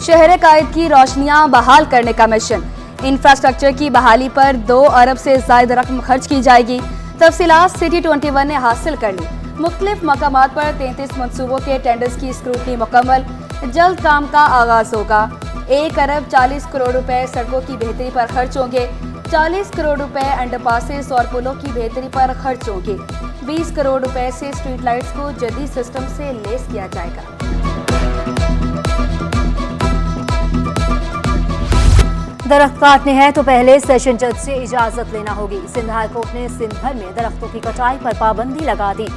शहर कायद की रोशनियां बहाल करने का मिशन। इंफ्रास्ट्रक्चर की बहाली पर 2 अरब से ज्यादा रकम खर्च की जाएगी। तफसीलात सिटी 21 ने हासिल कर ली। मुख्तलिफ मकामात पर 33 मनसूबों के टेंडर्स की स्क्रूटनी मुकम्मल। जल्द काम का आगाज होगा। 1 अरब 40 करोड़ रुपए सड़कों की बेहतरी पर खर्च होंगे। 40 करोड़ रुपए अंडरपासेस और पुलों की बेहतरी पर खर्च होंगे। 20 करोड़ रुपए से स्ट्रीट लाइट्स को जदीद सिस्टम से लेस किया जाएगा। दरख्त काटने हैं तो पहले सेशन जज से इजाजत लेना होगी। सिंध हाई कोर्ट ने सिंध भर में दरख्तों की कटाई पर पाबंदी लगा दी।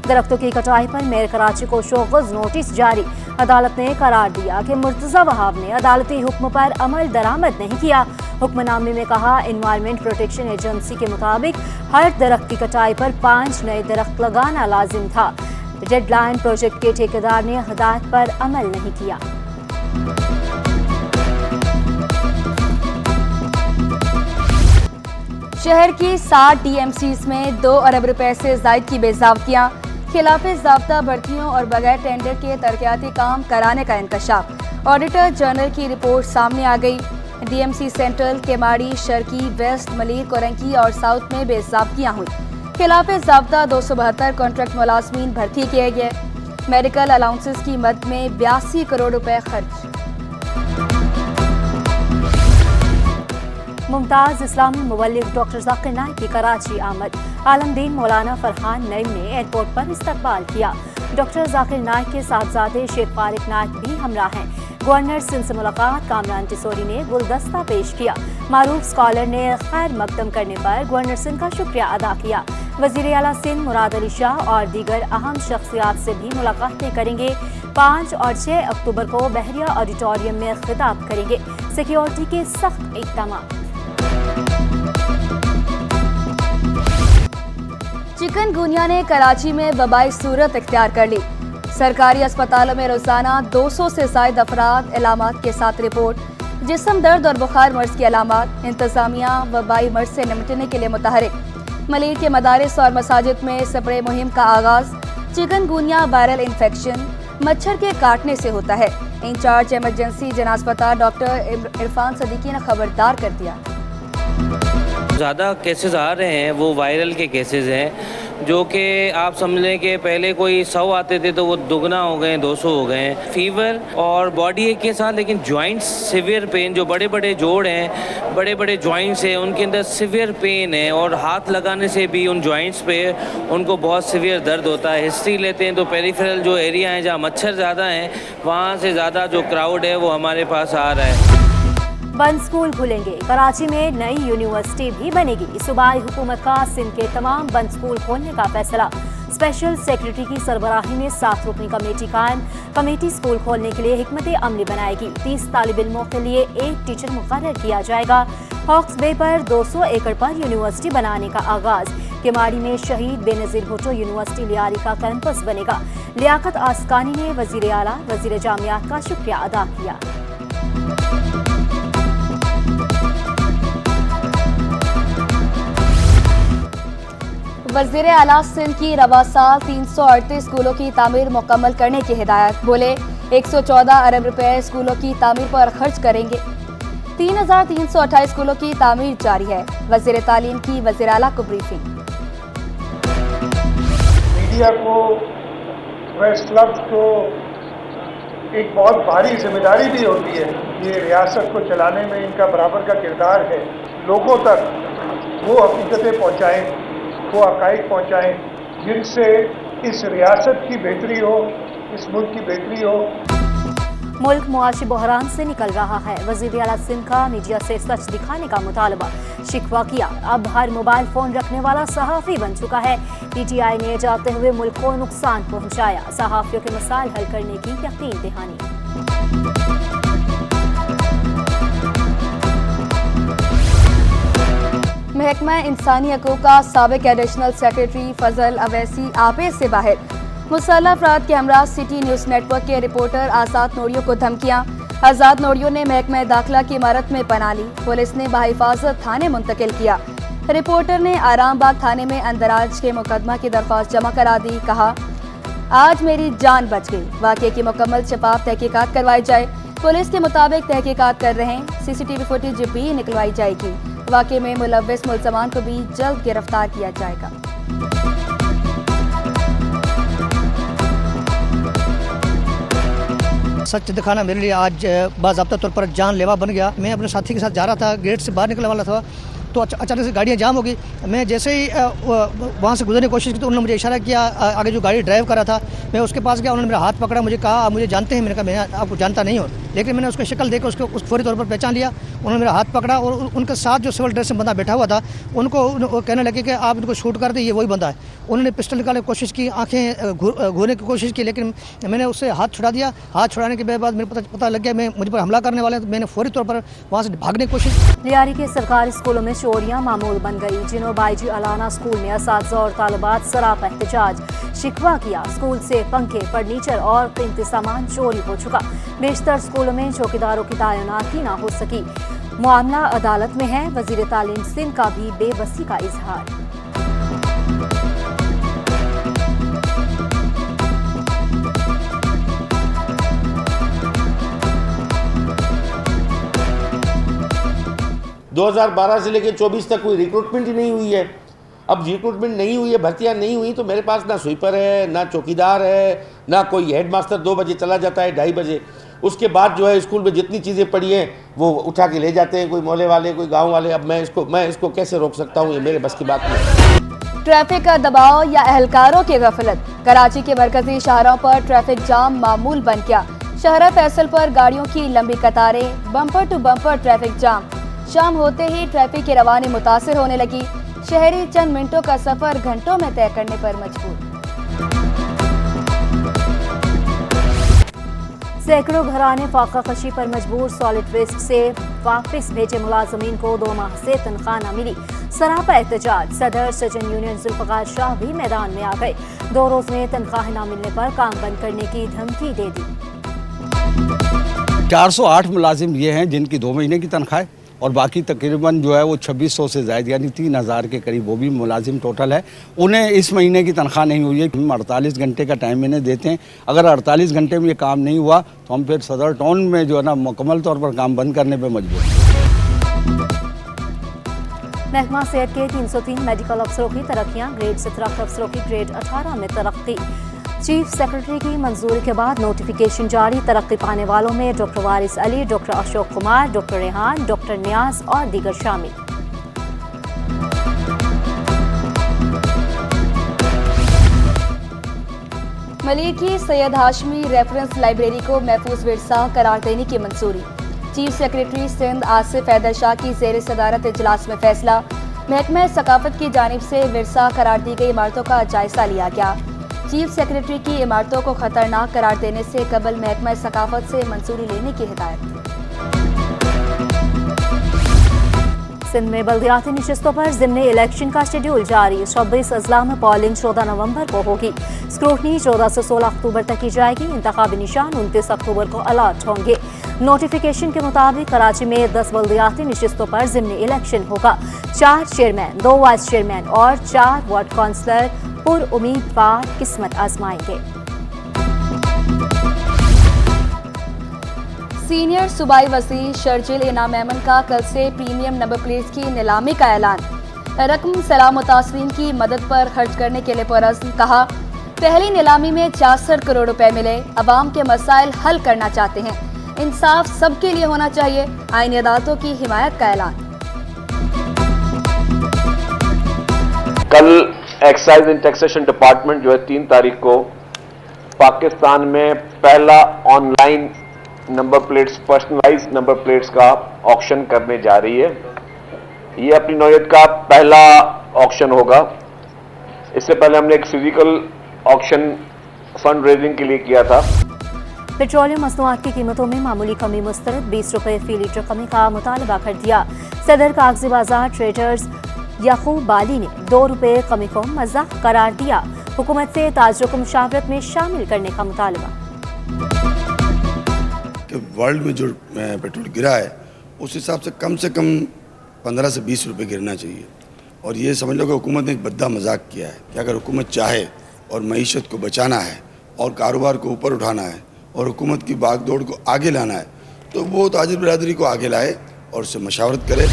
दरख्तों की कटाई पर मेयर कराची को शोकज नोटिस जारी। अदालत ने करार दिया कि मुर्तजा वहाब ने अदालती हुक्म पर अमल दरामद नहीं किया। हुक्मनामे में कहा, एनवायरमेंट प्रोटेक्शन एजेंसी के मुताबिक हर दरख्त की कटाई पर 5 नए दरख्त लगाना लाजिम था। डेडलाइन प्रोजेक्ट के ठेकेदार ने हदायत पर अमल नहीं किया। शहर की 60 DMCs में 2 अरब रुपए से जायद की बेज़ाब्तियाँ, खिलाफ ज़ाब्ता भर्तियों और बगैर टेंडर के तरक्याती काम कराने का इंकशाफ। ऑडिटर जनरल की रिपोर्ट सामने आ गई। DMC सेंट्रल, केमाड़ी, शर्की, वेस्ट, मलीर, कोरंकी और साउथ में बेज़ाब्तियाँ हुई। खिलाफ ज़ाब्ता 272 कॉन्ट्रैक्ट मुलाजमीन भर्ती किए गए। मेडिकल अलाउंसेस की मद में 82 करोड़ रुपए खर्च। मुमताज़ इस्लामी मुबल्लिग डॉक्टर जाकिर नाइक की कराची आमद। आलमदीन मौलाना फरहान नईम ने एयरपोर्ट पर इस्तकबाल किया। डॉक्टर जाकिर नाइक के साहबजादे शेख फारिक नाइक भी हमरा हैं। गवर्नर सिंध से मुलाकात, कामरान टिसोरी ने गुलदस्ता पेश किया। मारूफ स्कॉलर ने खैर मकदम करने पर गवर्नर सिंध का शुक्रिया अदा किया। वजीर आला सिंध मुराद अली शाह और दीगर अहम शख्सियात से भी मुलाकातें करेंगे। 5 और 6 अक्टूबर को बहरिया ऑडिटोरियम में खिताब करेंगे। सिक्योरिटी के सख्त इक़दाम। चिकनगुनिया ने कराची में वबाई सूरत इख्तियार कर ली। सरकारी अस्पतालों में रोजाना 200 से ज्यादा अफराद अलामात के साथ रिपोर्ट। जिस्म दर्द और बुखार मर्ज की अलामात। इंतजामिया वबाई मर्ज से निपटने के लिए मुतहरिक। मलीर के मदारिस और मसाजिद में स्प्रे मुहिम का आगाज। चिकनगुनिया वायरल इन्फेक्शन मच्छर के काटने से होता है। इंचार्ज इमरजेंसी जन अस्पताल डॉक्टर इरफान सदीकी ने खबरदार कर दिया। ज़्यादा केसेस आ रहे हैं वो वायरल के केसेस हैं, जो कि आप समझ लें कि पहले कोई 100 आते थे तो वो दुगना हो गए, 200 हो गए। फीवर और बॉडी एक के साथ, लेकिन जॉइंट्स सिवियर पेन, जो बड़े बड़े जोड़ हैं, बड़े बड़े जॉइंट्स हैं, उनके अंदर सिवियर पेन है और हाथ लगाने से भी उन जॉइंट्स पे उनको बहुत सिवियर दर्द होता है। हिस्ट्री लेते हैं तो पेरिफेरल जो एरिया हैं जहाँ मच्छर ज़्यादा हैं, वहाँ से ज़्यादा जो क्राउड है वो हमारे पास आ रहा है। बंद स्कूल खुलेंगे। कराची में नई यूनिवर्सिटी भी बनेगी। सूबाई हुकूमत का सिंध के तमाम बंद स्कूल खोलने का फैसला। स्पेशल सेक्रेटरी की सरबराही में 7 रुकनी कमेटी कायम। कमेटी स्कूल खोलने के लिए हिकमत अमली बनाएगी। 30 तालिब इल्मों के लिए 1 टीचर मुकर्रर किया जाएगा। हॉक्स बे पर 200 एकड़ पर यूनिवर्सिटी बनाने का आगाज। केमाड़ी में शहीद बेनजीर भुट्टो यूनिवर्सिटी लियारी का कैंपस बनेगा। लियाकत आसकानी ने वजीर आला, वजीर जामियात का शुक्रिया अदा किया। वज़ीर आला सिंध की रवा साल 338 स्कूलों की तामीर मुकम्मल करने की हिदायत। बोले 114 अरब रुपए स्कूलों की तामीर पर खर्च करेंगे। 3328 स्कूलों की तामीर जारी है। वज़ीर तालीम की वज़ीर आला को ब्रीफिंग। मीडिया को, प्रेस क्लब को एक बहुत भारी जिम्मेदारी भी होती है। ये रियासत को चलाने में इनका बराबर का किरदार है। लोगों तक वो हकीकतें पहुँचाएँ, वो हक़ाइक़ पहुँचाएँ जिनसे इस रियासत की बेहतरी हो, इस मुल्क की बेहतरी हो। मुल्क मुआशी बहरान से निकल रहा है। वज़ीर आला सिंध का मीडिया से सच दिखाने का मुतालबा। शिकवा किया, अब हर मोबाइल फोन रखने वाला सहाफ़ी बन चुका है। PTI ने जाते हुए मुल्क को नुकसान पहुँचाया। सहाफ़ियों के मसाइल हल करने की यकीन दहानी। महकमा इंसानी हकूक़ का साबिक़ एडिशनल सेक्रेटरी फजल अवैसी आपे से बाहर। मुसल्लह अफराद के हमरा सिटी न्यूज़ नेटवर्क के रिपोर्टर आज़ाद नोरियो को धमकियाँ। आज़ाद नोरियो ने महकमा दाखिला की इमारत में पनाह ली। पुलिस ने बाहिफाजत थाने मुंतकिल किया। रिपोर्टर ने आराम बाग थाने में अंदराज के मुकदमा की दरख्वास्त जमा करा दी। कहा, आज मेरी जान बच गई। वाक़े की मुकम्मल शफाफ तहकीकात करवाई जाए। पुलिस के मुताबिक तहकीकात कर रहे हैं। सीसीटीवी फुटेज भी निकलवाई जाएगी। वाकये में मुलव्विस मुलजमान को भी जल्द गिरफ्तार किया जाएगा। सच दिखाना मेरे लिए आज बाज़ाब्ता तौर पर जानलेवा बन गया। मैं अपने साथी के साथ जा रहा था, गेट से बाहर निकलने वाला था तो अचानक से गाड़ियाँ जाम हो गई। मैं जैसे ही वहाँ से गुजरने की कोशिश की तो उन्होंने मुझे इशारा किया, आगे जो गाड़ी ड्राइव कर रहा था मैं उसके पास गया। उन्होंने मेरा हाथ पकड़ा, मुझे कहा आप मुझे जानते हैं? मैंने कहा मैं आपको जानता नहीं हूँ, लेकिन मैंने उसकी शक्ल देकर उसको फौरी तौर पर पहचान लिया। उन्होंने मेरा हाथ पकड़ा और उनके साथ जो सिविल ड्रेस में बंदा बैठा हुआ था उनको कहने लगे कि आप इनको शूट कर दें, ये वही बंदा है। उन्होंने पिस्टल निकालने की कोशिश की, आँखें घूरने की कोशिश की, लेकिन मैंने उससे हाथ छुड़ा दिया। हाथ छुड़ाने के बाद मेरे पता लग गया मुझ पर हमला करने वाले हैं, तो मैंने फौरी तौर पर वहाँ से भागने की कोशिश। लियारी के सरकारी स्कूलों में चोरियां मामूल बन गई। जिनो बाईजी अलाना स्कूल में असातिज़ा और तालिबात सरापा एहतजाज, शिकवा किया स्कूल से पंखे, फर्नीचर और कीमती सामान चोरी हो चुका। बेशतर स्कूलों में चौकीदारों की तैनाती ना हो सकी। मामला अदालत में है। वजीर तालीम सिंध का भी बेबसी का इजहार। दो 2012 से लेकर 24 तक कोई रिक्रूटमेंट ही नहीं हुई है। अब रिक्रूटमेंट नहीं हुई है, भर्तियाँ नहीं हुई, तो मेरे पास ना स्वीपर है, ना चौकीदार है, ना कोई हेडमास्टर 2 बजे चला जाता है, 2:30 बजे। उसके बाद जो है स्कूल में जितनी चीज़ें पड़ी हैं वो उठा के ले जाते हैं कोई मोहल्ले वाले, कोई गांव वाले। अब मैं इसको कैसे रोक सकता हूँ? ये मेरे बस की बात नहीं। ट्रैफिक का दबाव या एहलकारों की गफलत, कराची के मरकजी शहरों पर ट्रैफिक जाम मामूल बन गया। शहरा फैसल पर गाड़ियों की लंबी कतारें, bumper to bumper traffic jam. शाम होते ही ट्रैफिक की रवानी मुतासिर होने लगी। शहरी चंद मिनटों का सफर घंटों में तय करने पर मजबूर। सैकड़ों घराने फाका कशी पर मजबूर। सॉलिड वेस्ट से वापस भेजे मुलाजमीन को 2 माह से तनख्वाह न मिली। सरापा एहतजाज, सदर सजन यूनियन जुल्फकार शाह भी मैदान में आ गए। 2 रोज में तनख्वाह न मिलने पर काम बंद करने की धमकी दे दी। 408 मुलाजिम ये हैं जिनकी 2 महीने की तनख्वाह है और बाकी तकरीबन जो है वो 2600 से ज़ायद यानी 3000 के करीब वो भी मुलाजिम टोटल है। उन्हें इस महीने की तनख्वाह नहीं हुई है। हम 48 घंटे का टाइम इन्हें देते हैं। अगर 48 घंटे में ये काम नहीं हुआ तो हम फिर सदर टाउन में जो है ना मुकम्मल तौर पर काम बंद करने पर मजबूर हैं। महकमा सेहत के 303 मेडिकल अफसरों की तरक्कियां, ग्रेड 17 अफसरों की ग्रेड 18 में तरक्की। चीफ सेक्रेटरी की मंजूरी के बाद नोटिफिकेशन जारी। तरक्की पाने वालों में doctor Waris Ali, doctor Ashok Kumar, doctor Rehan, doctor Niaz और दीगर शामिल। मलिकी सैयद हाशमी रेफरेंस लाइब्रेरी को महफूज विरसा करार देने की मंजूरी। चीफ सेक्रेटरी सिंध आसिफ हैदर शाह की ज़ेर सदारत इजलास में फैसला। महकमा सकाफत की जानिब से विरसा करार दी गई इमारतों का जायजा लिया गया। चीफ सेक्रेटरी की इमारतों को खतरनाक करार देने से कबल महकमा सकाफत से मंजूरी लेने की हिदायत। सिंध में बल्दियाती निशस्तों पर ज़िम्नी इलेक्शन का शेड्यूल जारी। 26 अजला में पोलिंग 14 नवंबर को होगी। स्क्रूटनी 14 से 16 अक्टूबर तक की जाएगी। इंतखाबी निशान 29 अक्टूबर को अलॉट होंगे। नोटिफिकेशन के मुताबिक कराची में 10 बल्दियाती निशस्तों पर ज़िम्नी इलेक्शन होगा। 4 चेयरमैन, 2 वाइस चेयरमैन और 4 वार्ड काउंसलर पुर उम्मीदवार किस्मत आजमाएंगे। सीनियर सूबाई वज़ीर शर्जिल इनाम मेमन का कल से प्रीमियम नंबर प्लेट्स की नीलामी का ऐलान। रकम सलाम मुतासरीन की मदद पर खर्च करने के लिए पुरज़्म। कहा, पहली नीलामी में 66 करोड़ रुपए मिले। अवाम के मसाइल हल करना चाहते हैं। इंसाफ सबके लिए होना चाहिए। आईनी अदालतों की हिमायत का ऐलान। कल एक्साइज एंड टैक्सेशन डिपार्टमेंट जो है 3 तारीख को पाकिस्तान में पहला online number plates, personalised number plates का ऑक्शन करने जा रही है। ये अपनी नौयत का पहला ऑक्शन होगा। इससे पहले हमने एक फिजिकल ऑक्शन फंड रेजिंग के लिए किया था। पेट्रोलियम मसनूआत की कीमतों में मामूली कमी मुस्तरद। 20 रुपए फी लीटर कमी का मुतालबा कर दिया। सदर कागजी बाजार ट्रेडर्स याकूब बाली ने 2 रुपए कमी को मज़ाक करार दिया। हुकूमत से ताजरों को मुशावरत में शामिल करने का मुतालबा। कि वर्ल्ड में जो पेट्रोल गिरा है उस हिसाब से कम 15 से 20 रुपए गिरना चाहिए। और ये समझ लो कि हुकूमत ने एक बद्दा मजाक किया है कि अगर हुकूमत चाहे और मईशत को बचाना है और कारोबार को ऊपर उठाना है और हुकूमत की भागदौड़ को आगे लाना है तो वो ताजिर बिरादरी को आगे लाए और उससे मशावरत करे।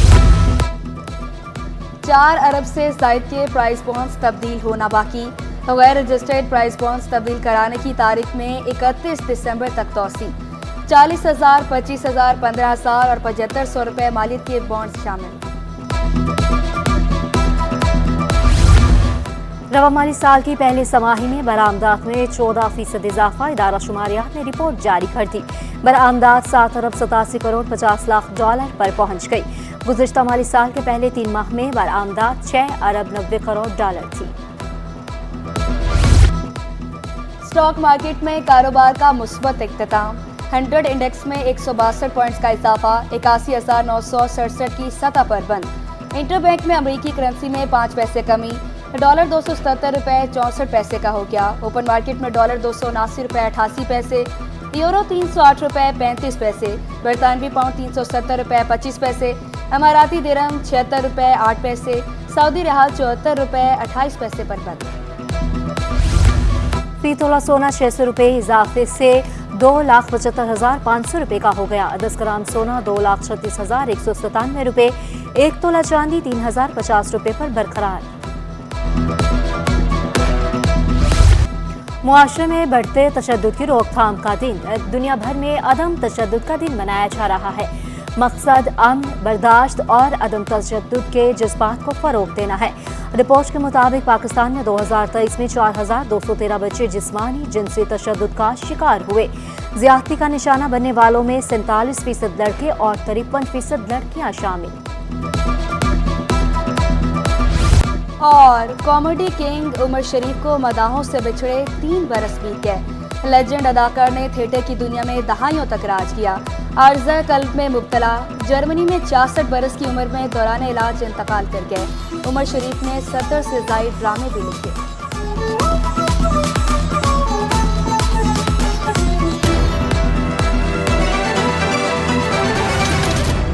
4 अरब से जायद के प्राइस बॉन्ड्स तब्दील होना बाकी। गैर रजिस्टर्ड प्राइस बॉन्ड्स तब्दील कराने की तारीख में 31 दिसंबर तक तोसी। 40,000, 25,000, 15,000 और 7500 रुपये मालियत के बॉन्ड्स शामिल। रवा माली साल की पहली समाही में बरामदात में 14% इजाफा। इदारा शुमारियात ने रिपोर्ट जारी कर दी। बरामदात 7 अरब 87 करोड़ 50 लाख डॉलर पर पहुंच गई। गुज़िश्ता माली साल के पहले 3 माह में बरामदात 6 अरब 90 करोड़ डॉलर थी। स्टॉक मार्केट में कारोबार का मुस्बत इख्तिताम। 100 इंडेक्स में 162 पॉइंट्स का इजाफा 81,967 की सतह पर बंद। इंटरबैंक में अमेरिकी करेंसी में 5 पैसे कमी। डॉलर 277 रुपये 64 पैसे का हो गया। ओपन मार्केट में डॉलर 279 रुपये 88 पैसे, यूरो 308 रुपये 35 पैसे, बरतानवी पाउंड 370 रुपये 25 पैसे, अमाराती दिरहम 76 रुपये 8 पैसे, सऊदी रियाल 74 रुपये 28 पैसे पर बंद। फी तोला सोना 600 रुपये इजाफे से 2,75,500 रुपये का हो गया। 10 ग्राम सोना 2,36,197 रुपये, 1 तोला चांदी 3,050 रुपये पर बरकरार। मुआशरे में बढ़ते तशद्दुद की रोकथाम का दिन। दुनिया भर में अदम तशद्दुद का दिन मनाया जा रहा है। मकसद अमन, बर्दाश्त और अदम तशद्दुद के जज्बात को फ़रोग देना है। रिपोर्ट के मुताबिक पाकिस्तान में 2023 में 4,213 बच्चे जिस्मानी जिनसी तशद्दुद का शिकार हुए। ज़्यादती का निशाना बनने वालों में 47% लड़के और 53% लड़कियां शामिल। और कॉमेडी किंग उमर शरीफ को मदाहों से बिछड़े 3 बरस बीत गए। लेजेंड अदाकार ने थिएटर की दुनिया में दहाइयों तक राज किया। आर्ज़ा कल्ब में मुब्तला जर्मनी में 66 बरस की उम्र में दौरान इलाज इंतकाल कर गए। उमर शरीफ ने 70 से ज़ायद ड्रामे भी लिखे।